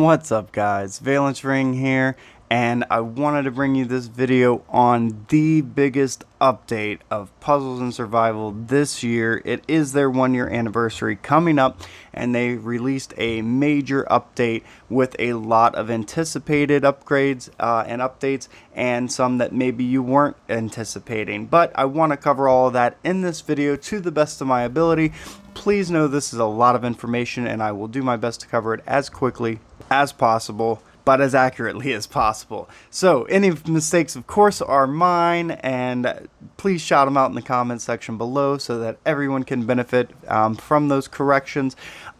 What's up guys, Valence Ring here, and I wanted to bring you this video on the biggest update of Puzzles and Survival this year. It is their 1-year anniversary coming up, and they released a major update with a lot of anticipated upgrades and updates, and some that maybe you weren't anticipating. But I want to cover all of that in this video to the best of my ability. Please know this is a lot of information, and I will do my best to cover it as quickly as possible, but as accurately as possible. So any mistakes, of course, are mine, and please shout them out in the comments section below so that everyone can benefit from those corrections.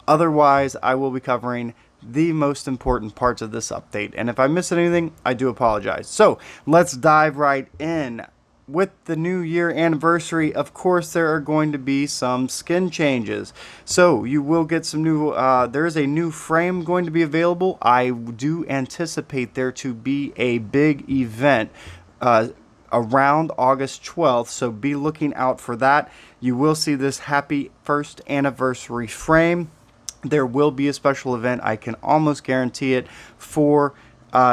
Otherwise, I will be covering the most important parts of this update, and if I miss anything, I do apologize. So let's dive right in. With the new year anniversary, of course, there are going to be some skin changes. So you will get some new, there is a new frame going to be available. I do anticipate there to be a big event around August 12th, so be looking out for that. You will see this happy first anniversary frame. There will be a special event, I can almost guarantee it, for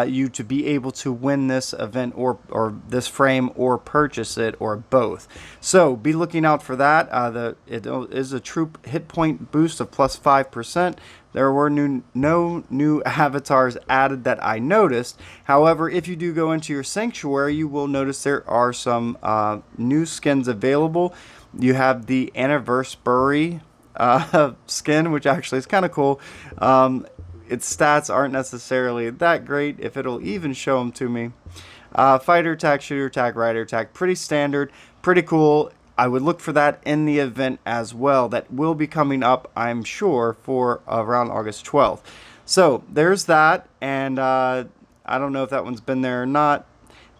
you to be able to win this event or this frame or purchase it, or both. So be looking out for that. It is a troop hit point boost of plus 5%. There were no new avatars added that I noticed. However, if you do go into your sanctuary, you will notice there are some new skins available. You have the anniversary skin, which actually is kind of cool. Its stats aren't necessarily that great, if it'll even show them to me. Fighter attack, shooter attack, rider attack, pretty standard, pretty cool. I would look for that in the event as well. That will be coming up, I'm sure, for around August 12th. So there's that, and I don't know if that one's been there or not.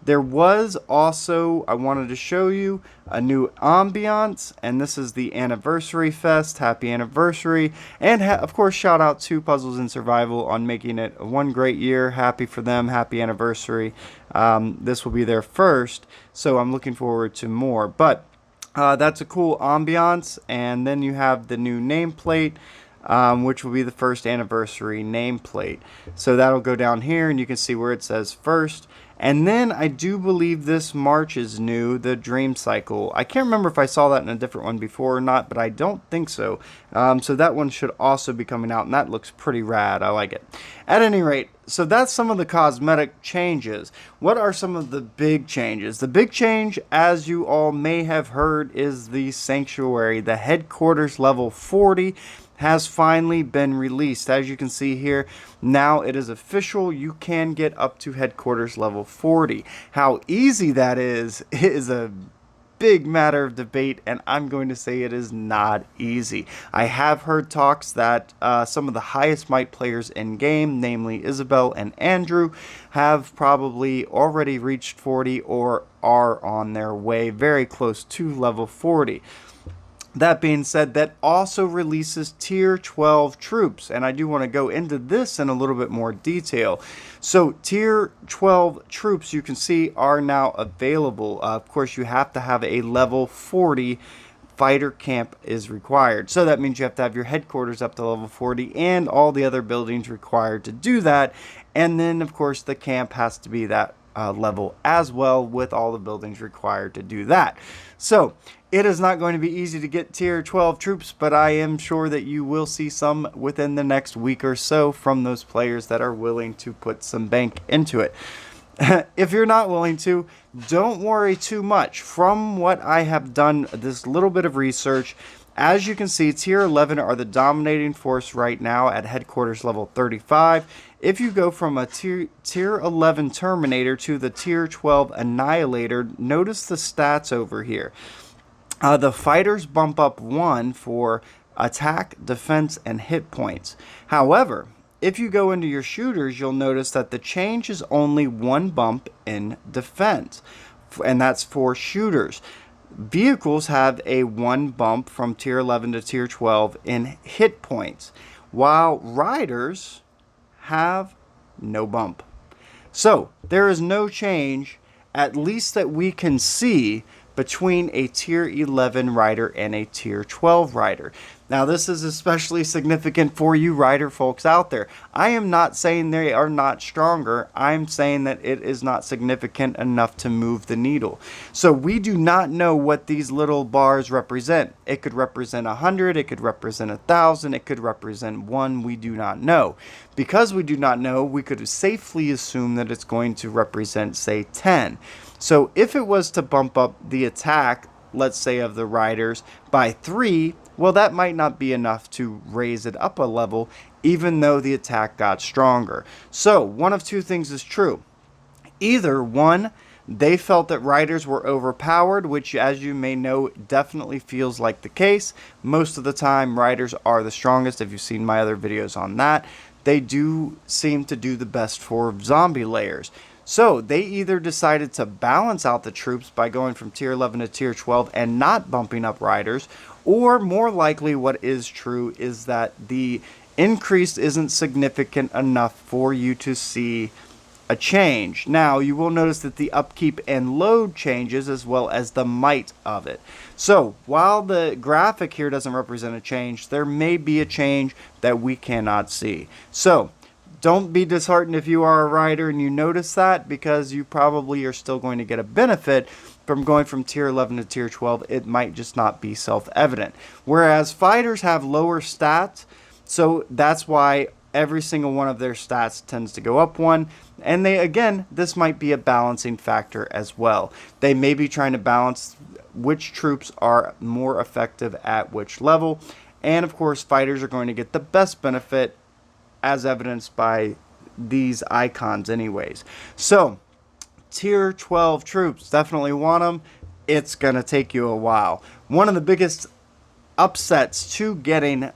There was also, I wanted to show you, a new ambiance, and this is the Anniversary Fest. Happy anniversary, and of course shout out to Puzzles and Survival on making it one great year. Happy for them, happy anniversary. This will be their first, so I'm looking forward to more. But that's a cool ambiance, and then you have the new nameplate, which will be the first anniversary nameplate. So that'll go down here, and you can see where it says first. And then I do believe this March is new, the Dream Cycle. I can't remember if I saw that in a different one before or not, but I don't think so. So that one should also be coming out, and that looks pretty rad. I like it. At any rate, so that's some of the cosmetic changes. What are some of the big changes? The big change, as you all may have heard, is the Sanctuary. The headquarters level 40 has finally been released. As you can see here, now it is official. You can get up to headquarters level 40. How easy that is a big matter of debate, and I'm going to say it is not easy. I have heard talks that some of the highest might players in game, namely Isabel and Andrew, have probably already reached 40 or are on their way very close to level 40. That being said, that also releases tier 12 troops, and I do want to go into this in a little bit more detail. So tier 12 troops, you can see, are now available. Of course, you have to have a level 40 fighter camp is required. So that means you have to have your headquarters up to level 40 and all the other buildings required to do that. And then, of course, the camp has to be that level as well, with all the buildings required to do that. So it is not going to be easy to get tier 12 troops, but I am sure that you will see some within the next week or so from those players that are willing to put some bank into it. If you're not willing to, don't worry too much. From what I have done, this little bit of research, as you can see, tier 11 are the dominating force right now at headquarters level 35. If you go from a tier 11 Terminator to the tier 12 Annihilator, notice the stats over here. The fighters bump up 1 for attack, defense, and hit points. However, if you go into your shooters, you'll notice that the change is only 1 bump in defense, and that's for shooters. Vehicles have a 1 bump from tier 11 to tier 12 in hit points, while riders have no bump. So there is no change, at least that we can see, between a tier 11 rider and a tier 12 rider. Now, this is especially significant for you rider folks out there. I am not saying they are not stronger. I'm saying that it is not significant enough to move the needle. So we do not know what these little bars represent. It could represent 100, it could represent 1,000, it could represent 1. We do not know. Because we do not know, we could safely assume that it's going to represent, say, 10. So if it was to bump up the attack, let's say of the riders, by 3, well, that might not be enough to raise it up a level, even though the attack got stronger. So one of two things is true. Either, one, they felt that riders were overpowered, which, as you may know, definitely feels like the case. Most of the time, riders are the strongest. If you've seen my other videos on that, they do seem to do the best for zombie layers. So they either decided to balance out the troops by going from tier 11 to tier 12 and not bumping up riders, or more likely what is true is that the increase isn't significant enough for you to see a change. Now, you will notice that the upkeep and load changes as well as the might of it. So while the graphic here doesn't represent a change, there may be a change that we cannot see. So don't be disheartened if you are a rider and you notice that, because you probably are still going to get a benefit from going from tier 11 to tier 12. It might just not be self-evident. Whereas fighters have lower stats, so that's why every single one of their stats tends to go up 1. And this might be a balancing factor as well. They may be trying to balance which troops are more effective at which level. And of course, fighters are going to get the best benefit, as evidenced by these icons anyways. So tier 12 troops, definitely want them. It's gonna take you a while. One of the biggest upsets to getting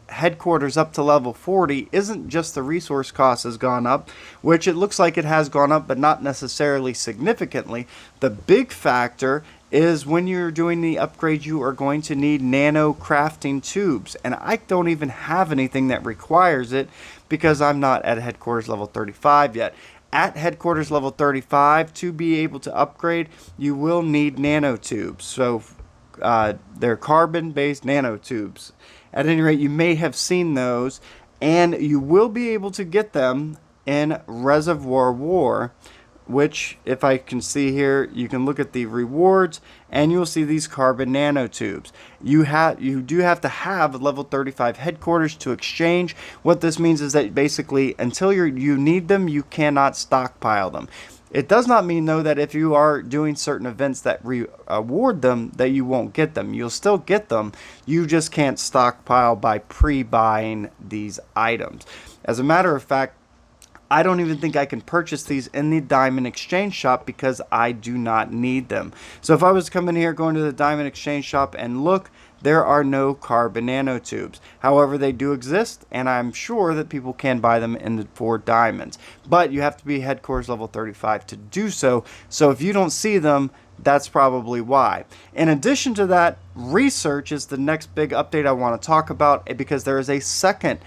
headquarters up to level 40 isn't just the resource cost has gone up, which it looks like it has gone up, but not necessarily significantly. The big factor is when you're doing the upgrade, you are going to need nano crafting tubes, and I don't even have anything that requires it because I'm not at headquarters level 35 yet. At headquarters level 35, to be able to upgrade, you will need nanotubes. So they're carbon-based nanotubes. At any rate, you may have seen those, and you will be able to get them in Reservoir War, which, if I can see here, you can look at the rewards and you'll see these carbon nanotubes. You do have to have level 35 headquarters to exchange. What this means is that basically until you need them, you cannot stockpile them. It does not mean, though, that if you are doing certain events that reward them, that you won't get them. You'll still get them. You just can't stockpile by pre-buying these items. As a matter of fact, I don't even think I can purchase these in the Diamond Exchange Shop because I do not need them. So if I was to come in here, going to the Diamond Exchange Shop and look, there are no carbon nanotubes. However, they do exist, and I'm sure that people can buy them for diamonds. But you have to be headquarters level 35 to do so. So if you don't see them, that's probably why. In addition to that, research is the next big update I want to talk about, because there is a second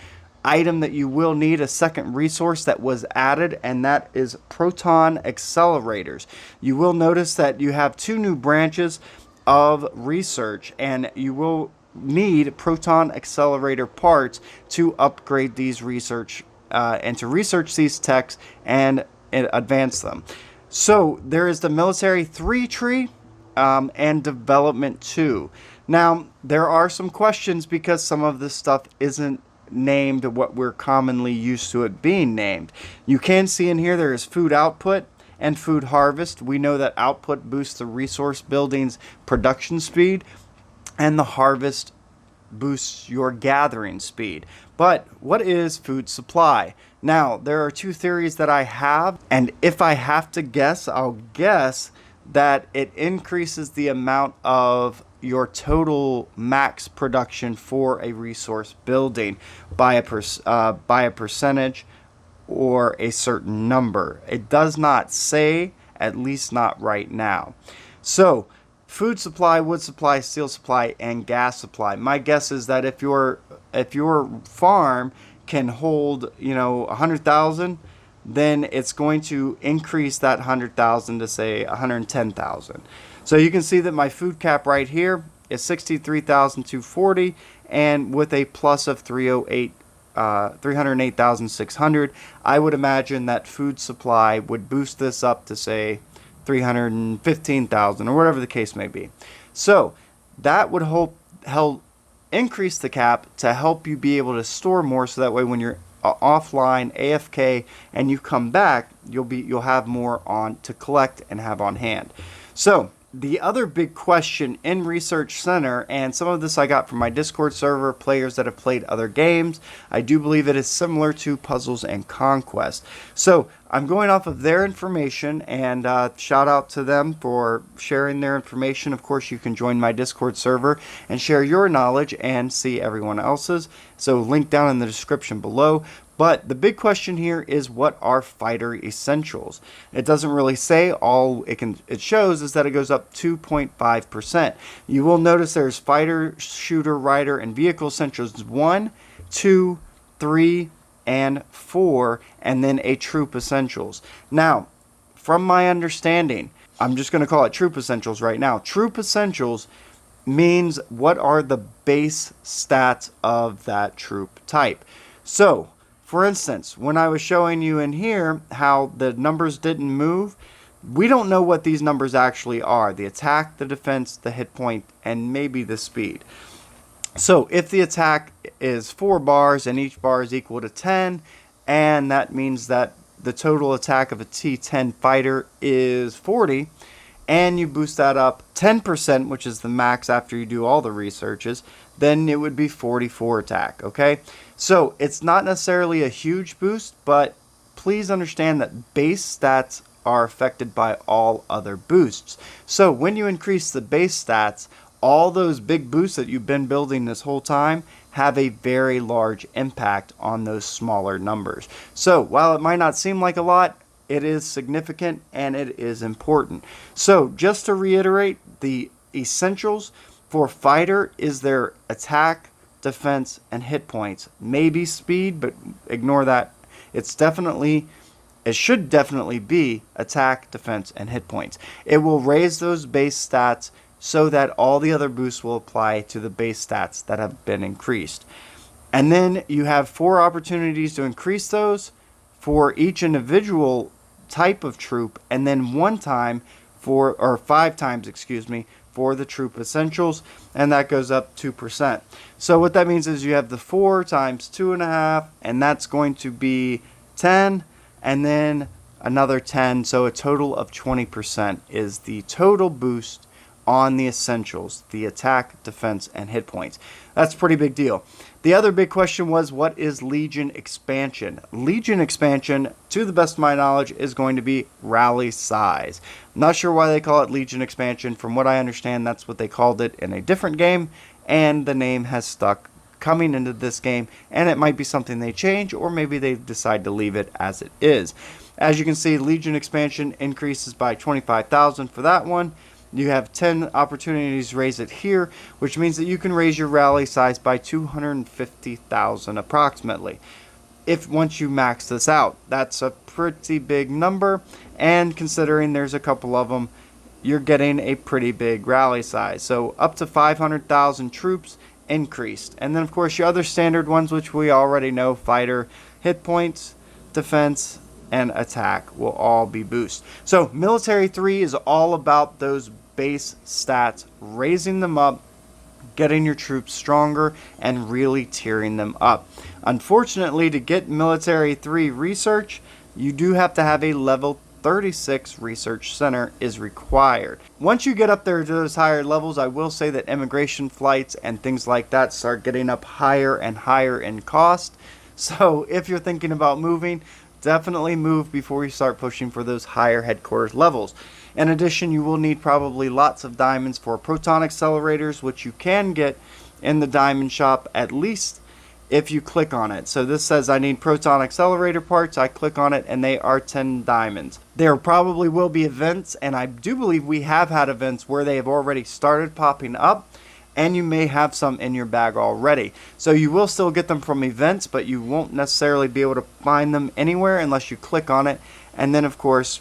item that you will need, a second resource that was added, and that is Proton Accelerators. You will notice that you have 2 new branches of research, and you will need Proton Accelerator parts to upgrade these research and to research these techs and advance them. So there is the Military 3 tree and Development 2. Now, there are some questions because some of this stuff isn't named what we're commonly used to it being named. You can see in here there is food output and food harvest. We know that output boosts the resource building's production speed, and the harvest boosts your gathering speed. But what is food supply? Now, there are 2 theories that I have, and if I have to guess, I'll guess that it increases the amount of your total max production for a resource building by a percentage or a certain number. It does not say, at least not right now. So food supply, wood supply, steel supply, and gas supply. My guess is that if your farm can hold 100,000, then it's going to increase that 100,000 to say 110,000. So you can see that my food cap right here is 63,240, and with a plus of 308,600, I would imagine that food supply would boost this up to say 315,000 or whatever the case may be. So that would help increase the cap to help you be able to store more, so that way when you're offline, AFK, and you come back, you'll have more on to collect and have on hand. So the other big question in Research Center, and some of this I got from my Discord server, players that have played other games, I do believe it is similar to Puzzles and Conquest. So I'm going off of their information, and shout out to them for sharing their information. Of course, you can join my Discord server and share your knowledge and see everyone else's. So link down in the description below. But the big question here is, what are fighter essentials? It doesn't really say. All it shows is that it goes up 2.5%. You will notice there's fighter, shooter, rider, and vehicle essentials 1, 2, 3, and 4, and then a troop essentials. Now, from my understanding, I'm just going to call it troop essentials right now. Troop essentials means what are the base stats of that troop type. So, for instance, when I was showing you in here how the numbers didn't move, we don't know what these numbers actually are. The attack, the defense, the hit point, and maybe the speed. So if the attack is 4 bars and each bar is equal to 10, and that means that the total attack of a T10 fighter is 40, and you boost that up 10%, which is the max after you do all the researches, then it would be 44 attack, okay? So it's not necessarily a huge boost, but please understand that base stats are affected by all other boosts. So when you increase the base stats, all those big boosts that you've been building this whole time have a very large impact on those smaller numbers. So while it might not seem like a lot, it is significant and it is important. So just to reiterate, the essentials for fighter is their attack, defense, and hit points. Maybe speed, but ignore that. It should definitely be attack, defense, and hit points. It will raise those base stats so that all the other boosts will apply to the base stats that have been increased. And then you have 4 opportunities to increase those for each individual type of troop, and then 5 times, for the troop essentials, and that goes up 2%. So what that means is you have the 4 times 2.5, and that's going to be 10, and then another 10, so a total of 20% is the total boost on the essentials, the attack, defense, and hit points. That's a pretty big deal. The other big question was, what is Legion expansion? Legion expansion, to the best of my knowledge, is going to be rally size. I'm not sure why they call it Legion expansion. From what I understand, that's what they called it in a different game, and the name has stuck coming into this game, and it might be something they change, or maybe they decide to leave it as it is. As you can see, Legion expansion increases by 25,000 for that one. You have 10 opportunities to raise it here, which means that you can raise your rally size by 250,000 approximately. Once you max this out, that's a pretty big number, and considering there's a couple of them, you're getting a pretty big rally size. So up to 500,000 troops increased. And then of course your other standard ones, which we already know, fighter, hit points, defense, and attack will all be boosted. So Military 3 is all about those base stats, raising them up, getting your troops stronger, and really tiering them up. Unfortunately, to get Military 3 research, you do have to have a level 36 research center is required. Once you get up there to those higher levels, I will say that immigration flights and things like that start getting up higher and higher in cost. So if you're thinking about moving, definitely move before you start pushing for those higher headquarters levels. In addition, you will need probably lots of diamonds for Proton Accelerators, which you can get in the diamond shop, at least if you click on it. So this says I need Proton Accelerator parts. I click on it and they are 10 diamonds. There probably will be events, and I do believe we have had events where they have already started popping up, and you may have some in your bag already. So you will still get them from events, but you won't necessarily be able to find them anywhere unless you click on it, and then of course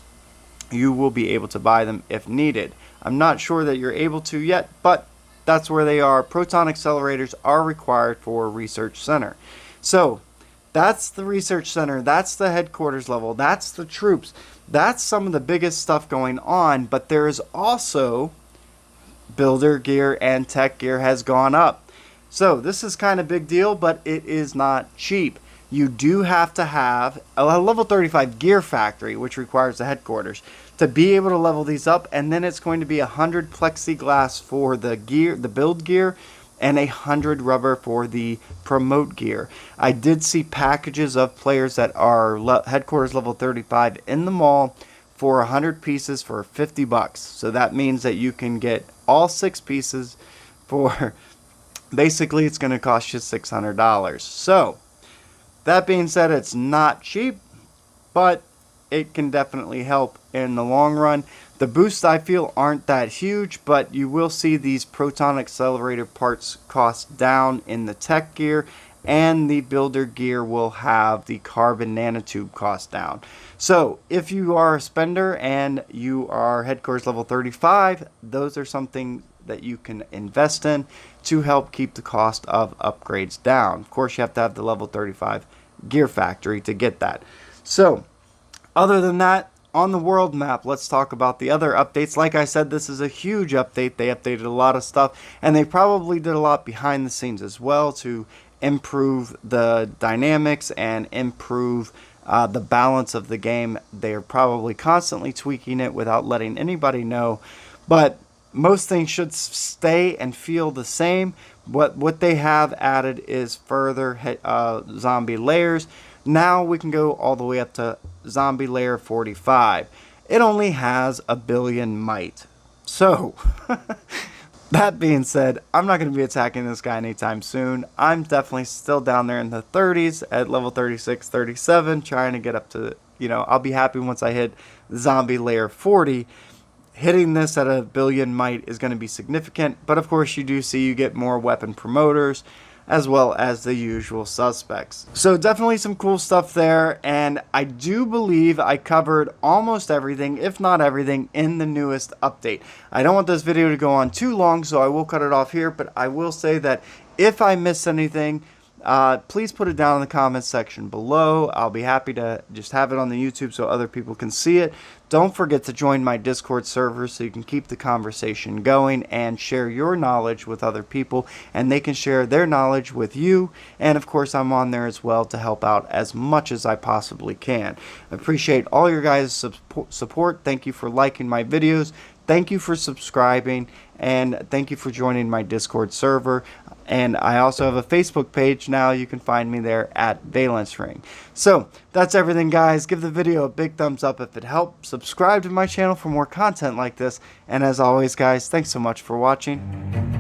you will be able to buy them if needed. I'm not sure that you're able to yet, but that's where they are. Proton accelerators are required for a research center. So that's the research center. That's the headquarters level. That's the troops. That's some of the biggest stuff going on. But there is also builder gear and tech gear has gone up. So this is kind of big deal, but it is not cheap. You do have to have a level 35 gear factory, which requires the headquarters, to be able to level these up. And then it's going to be 100 plexiglass for the gear, the build gear, and 100 rubber for the promote gear. I did see packages of players that are headquarters level 35 in the mall for 100 pieces for $50. So that means that you can get all 6 pieces for basically it's going to cost you $600. So that being said, it's not cheap, but it can definitely help in the long run. The boosts, I feel, aren't that huge, but you will see these Proton Accelerator parts cost down in the tech gear, and the builder gear will have the carbon nanotube cost down. So if you are a spender and you are headquarters level 35, those are something that you can invest in to help keep the cost of upgrades down. Of course, you have to have the level 35 gear factory to get that. So other than that, on the world map, let's talk about the other updates. Like I said, this is a huge update. They updated a lot of stuff, and they probably did a lot behind the scenes as well to improve the dynamics and improve the balance of the game. They are probably constantly tweaking it without letting anybody know, but most things should stay and feel the same. What they have added is further zombie layers. Now we can go all the way up to zombie layer 45. It only has 1 billion might. So that being said, I'm not going to be attacking this guy anytime soon. I'm definitely still down there in the 30s at level 36, 37, trying to get up to, I'll be happy once I hit zombie layer 40. Hitting this at 1 billion might is going to be significant, but of course you do see you get more weapon promoters as well as the usual suspects. So definitely some cool stuff there, and I do believe I covered almost everything, if not everything, in the newest update. I don't want this video to go on too long, so I will cut it off here, but I will say that if I missed anything, please put it down in the comments section below. I'll be happy to just have it on the YouTube so other people can see it. Don't forget to join my Discord server so you can keep the conversation going and share your knowledge with other people, and they can share their knowledge with you. And of course, I'm on there as well to help out as much as I possibly can. I appreciate all your guys' support. Thank you for liking my videos. Thank you for subscribing, and thank you for joining my Discord server. And I also have a Facebook page now. You can find me there at Valence Ring. So that's everything, guys. Give the video a big thumbs up if it helped. Subscribe to my channel for more content like this. And as always, guys, thanks so much for watching.